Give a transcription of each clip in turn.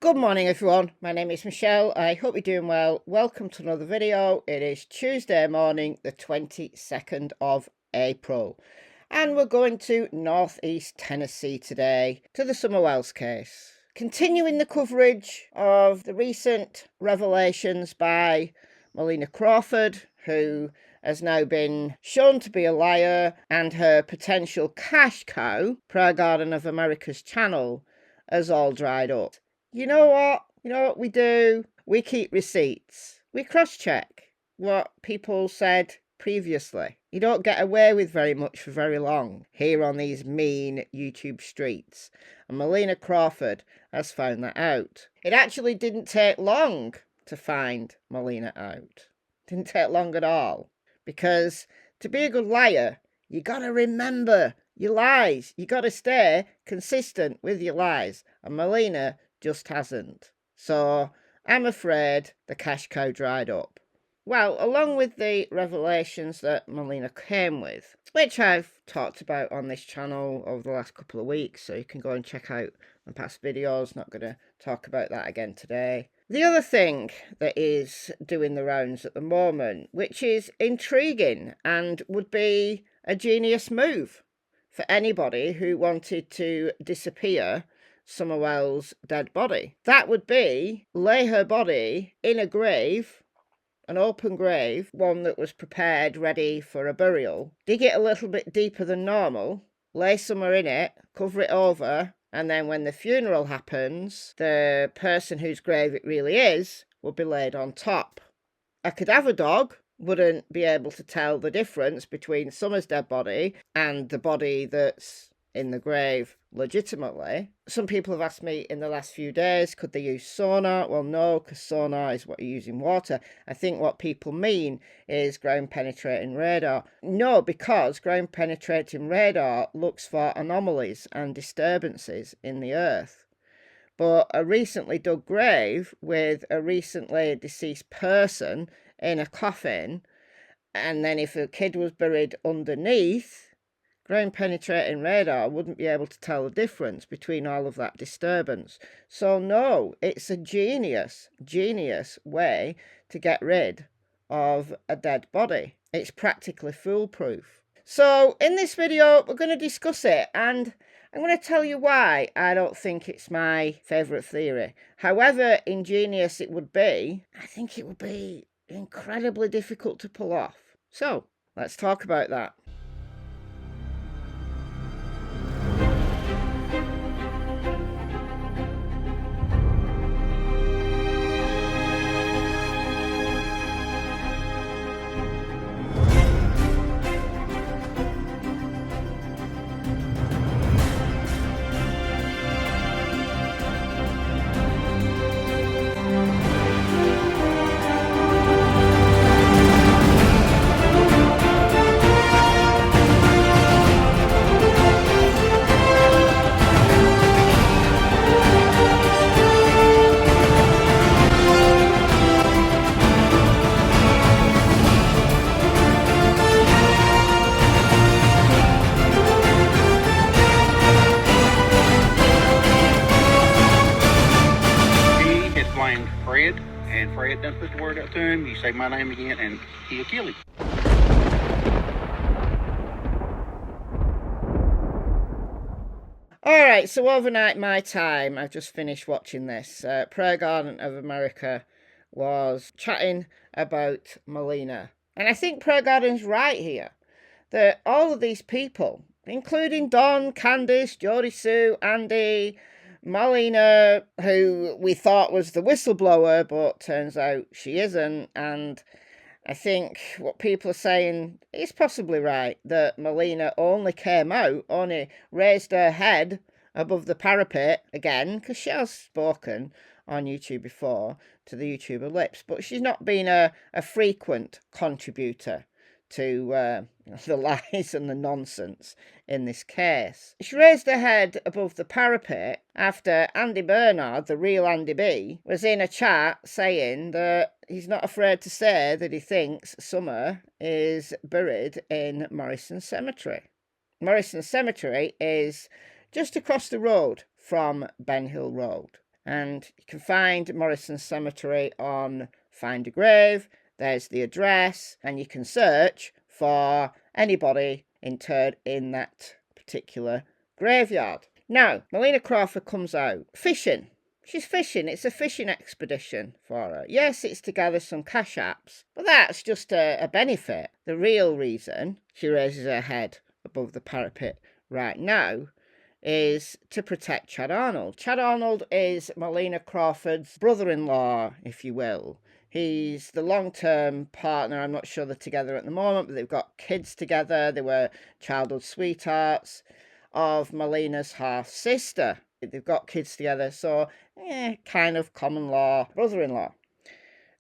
Good morning everyone, my name is Michelle. I hope you're doing well. Welcome to another video. It is Tuesday morning, the 22nd of April. And we're going to Northeast Tennessee today, to the Summer Wells case. Continuing the coverage of the recent revelations by Molina Crawford, who has now been shown to be a liar, and her potential cash cow, Prayer Garden of America's channel, has all dried up. You know what we do? We keep receipts. We cross-check what people said previously. You don't get away with very much for very long here on these mean YouTube streets. And Molina Crawford has found that out. It actually didn't take long to find Molina out. Didn't take long at all. Because to be a good liar, you gotta remember your lies. You gotta stay consistent with your lies. And Molina just hasn't. So I'm afraid the cash cow dried up. Well, along with the revelations that Molina came with, which I've talked about on this channel over the last couple of weeks, so you can go and check out my past videos. Not going to talk about that again today. The other thing that is doing the rounds at the moment, which is intriguing and would be a genius move for anybody who wanted to disappear Summer Wells' dead body. That would be lay her body in a grave, an open grave, one that was prepared, ready for a burial, dig it a little bit deeper than normal, lay Summer in it, cover it over, and then when the funeral happens, the person whose grave it really is will be laid on top. A cadaver dog wouldn't be able to tell the difference between Summer's dead body and the body that's in the grave legitimately. Some people have asked me in the last few days, could they use sonar? Well, no, because sonar is what you use in water. I think what people mean is ground penetrating radar. No, because ground penetrating radar looks for anomalies and disturbances in the earth. But a recently dug grave with a recently deceased person in a coffin, and then if a kid was buried underneath, ground penetrating radar wouldn't be able to tell the difference between all of that disturbance. So no, it's a genius way to get rid of a dead body. It's practically foolproof. So in this video, we're going to discuss it, and I'm going to tell you why I don't think it's my favourite theory. However ingenious it would be, I think it would be incredibly difficult to pull off. So let's talk about that. And Fred done put the word out to him. You say my name again and he'll kill him. Alright, so overnight my time, I've just finished watching this. Prayer Garden of America was chatting about Molina. And I think Prayer Garden's right here. That all of these people, including Don, Candus, Jody Sue, Andy, Molina, who we thought was the whistleblower, but turns out she isn't, and I think what people are saying is possibly right, that Molina only came out, only raised her head above the parapet, again, because she has spoken on YouTube before to the YouTuber Lips, but she's not been a frequent contributor to the lies and the nonsense in this case. She raised her head above the parapet after Andy Bernard, the real Andy B, was in a chat saying that he's not afraid to say that he thinks Summer is buried in Morrison Cemetery. Morrison Cemetery is just across the road from Ben Hill Road. And you can find Morrison Cemetery on Find a Grave. There's the address, and you can search for anybody interred in that particular graveyard. Now, Molina Crawford comes out fishing. She's fishing. It's a fishing expedition for her. Yes, it's to gather some cash apps, but that's just a benefit. The real reason she raises her head above the parapet right now is to protect Chad Arnold. Chad Arnold is Molina Crawford's brother-in-law, if you will. He's the long-term partner. I'm not sure they're together at the moment, but they've got kids together. They were childhood sweethearts of Molina's half-sister. They've got kids together, so kind of common law brother-in-law.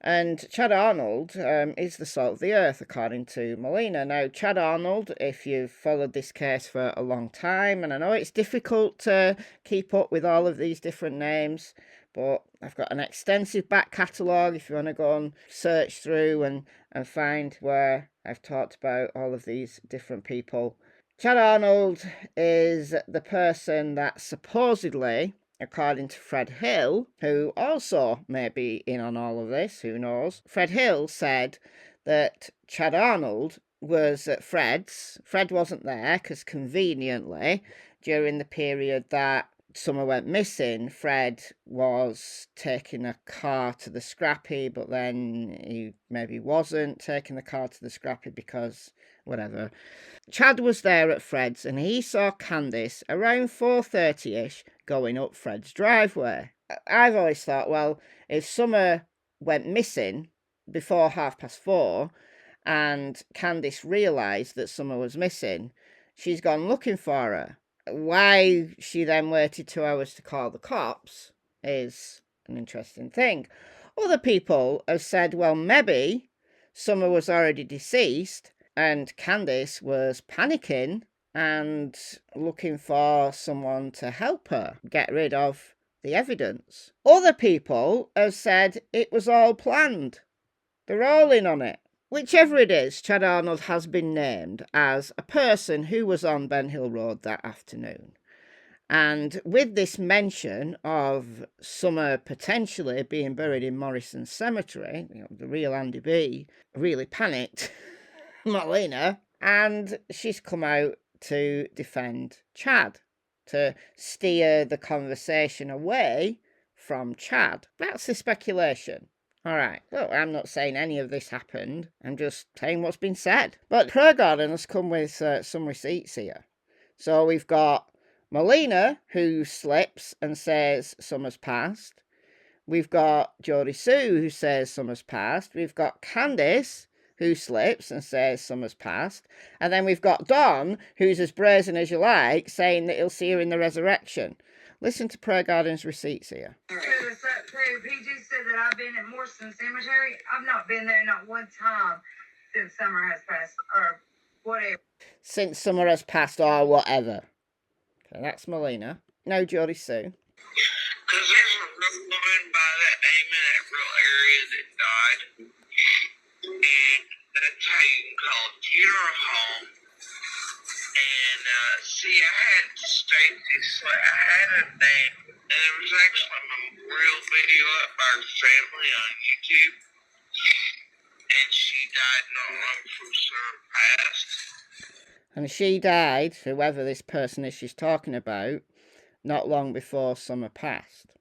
And Chad Arnold is the salt of the earth, according to Molina. Now, Chad Arnold, if you've followed this case for a long time, and I know it's difficult to keep up with all of these different names, but I've got an extensive back catalogue if you want to go and search through and find where I've talked about all of these different people. Chad Arnold is the person that supposedly, according to Fred Hill, who also may be in on all of this, who knows, Fred Hill said that Chad Arnold was at Fred's. Fred wasn't there because conveniently, during the period that Summer went missing, Fred was taking a car to the scrappy, but then he maybe wasn't taking the car to the scrappy because whatever. Chad was there at Fred's and he saw Candus around 4:30ish going up Fred's driveway. I've always thought, well, if Summer went missing before 4:30 and Candus realised that Summer was missing, she's gone looking for her. Why she then waited 2 hours to call the cops is an interesting thing. Other people have said, well, maybe Summer was already deceased and Candus was panicking and looking for someone to help her get rid of the evidence. Other people have said it was all planned. They're all in on it. Whichever it is, Chad Arnold has been named as a person who was on Ben Hill Road that afternoon. And with this mention of Summer potentially being buried in Morrison Cemetery, the real Andy B really panicked Molina, and she's come out to defend Chad, to steer the conversation away from Chad. That's the speculation. All right, well, I'm not saying any of this happened. I'm just saying what's been said. But Prayer Garden has come with some receipts here. So we've got Molina, who slips and says Summer's passed. We've got Jodie Sue, who says Summer's passed. We've got Candus, who slips and says Summer's passed. And then we've got Don, who's as brazen as you like, saying that he'll see her in the resurrection. Listen to Prayer Garden's receipts here. PG said that I've been at Morrison Cemetery. I've not been there not one time since Summer has passed, or whatever. Since Summer has passed, or whatever. Okay, that's Molina. No, Jodie Sue. Because there's a real woman by that name in that real area that died. And that's how you can call it funeral home. And, see, I had Stacy, so I had a name. And there was actually a memorial video up by her family on YouTube. And she died not long before Summer passed. And she died, whoever this person is she's talking about, not long before Summer passed.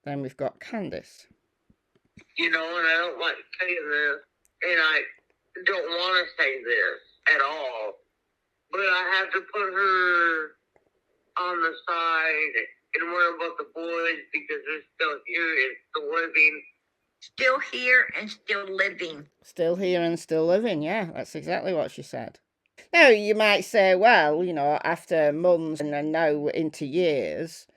Then we've got Candus. You know, and I don't like saying this, and I don't want to say this at all, but I have to put her on the side and worry about the boys because they're still here and still living. Still here and still living. Still here and still living, yeah, that's exactly what she said. Now, you might say, well, after months and now into years,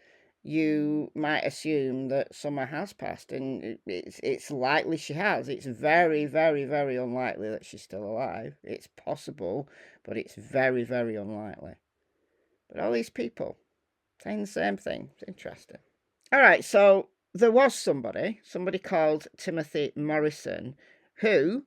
you might assume that Summer has passed, and it's likely she has. It's very, very, very unlikely that she's still alive. It's possible, but it's very, very unlikely. But all these people saying the same thing. It's interesting. All right, so there was somebody called Timothy Morrison, who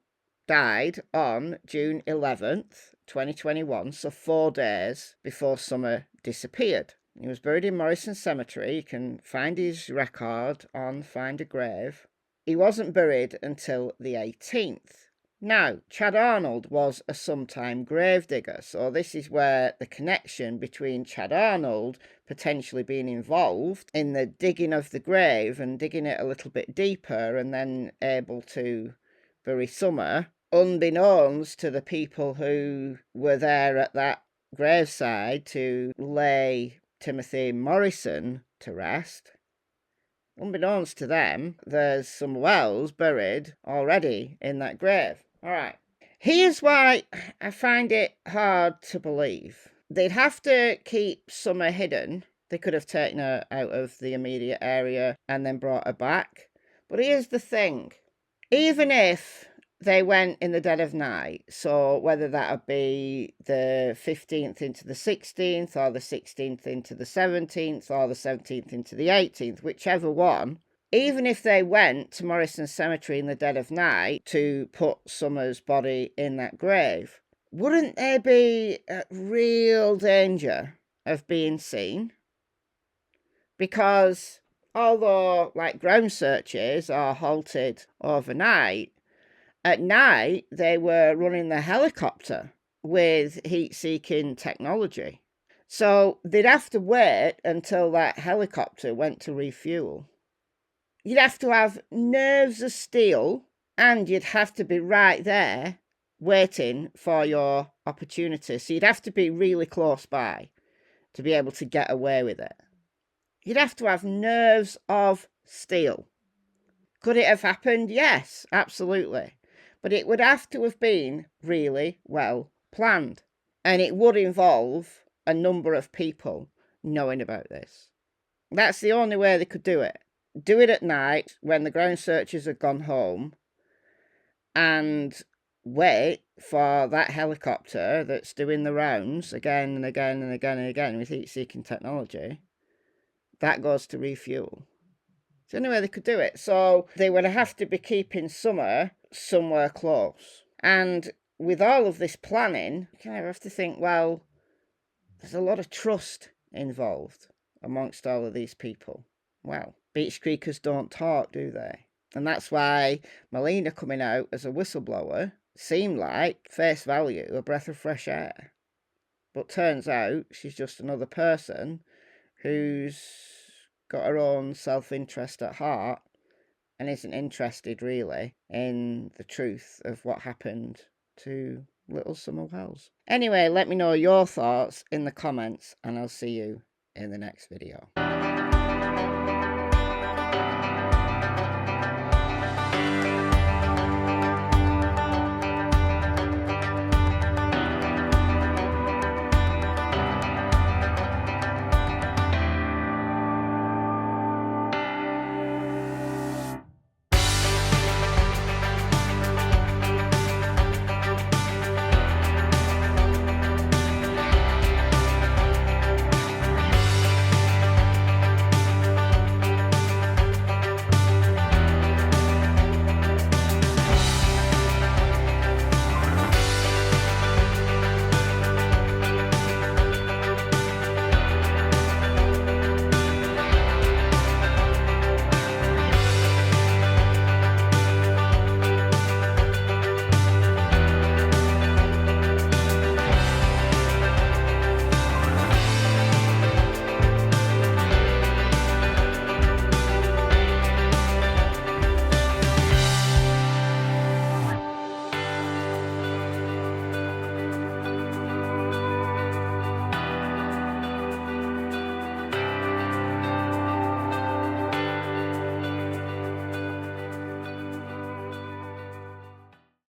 died on June 11th, 2021, so 4 days before Summer disappeared. He was buried in Morrison Cemetery. You can find his record on Find a Grave. He wasn't buried until the 18th. Now, Chad Arnold was a sometime gravedigger, so this is where the connection between Chad Arnold potentially being involved in the digging of the grave and digging it a little bit deeper and then able to bury Summer, unbeknownst to the people who were there at that graveside to lay Timothy Morrison to rest. Unbeknownst to them, there's some wells buried already in that grave. All right. Here's why I find it hard to believe. They'd have to keep Summer hidden. They could have taken her out of the immediate area and then brought her back. But here's the thing. Even if they went in the dead of night, so whether that would be the 15th into the 16th, or the 16th into the 17th, or the 17th into the 18th, whichever one, even if they went to Morrison Cemetery in the dead of night to put Summer's body in that grave, wouldn't there be a real danger of being seen? Because although, like, ground searches are halted overnight, at night they were running the helicopter with heat-seeking technology. So they'd have to wait until that helicopter went to refuel. You'd have to have nerves of steel, and you'd have to be right there waiting for your opportunity. So you'd have to be really close by to be able to get away with it. You'd have to have nerves of steel. Could it have happened? Yes, absolutely. But it would have to have been really well planned. And it would involve a number of people knowing about this. That's the only way they could do it. Do it at night when the ground searchers had gone home, and wait for that helicopter that's doing the rounds again and again and again and again with heat-seeking technology. That goes to refuel. It's the only way they could do it. So they would have to be keeping Summer somewhere close. And with all of this planning, you kind of have to think, well, there's a lot of trust involved amongst all of these people. Well, beach creekers don't talk, do they? And that's why Molina coming out as a whistleblower seemed like, face value, a breath of fresh air. But turns out she's just another person who's got her own self-interest at heart and isn't interested really in the truth of what happened to little Summer Wells. Anyway, let me know your thoughts in the comments, and I'll see you in the next video.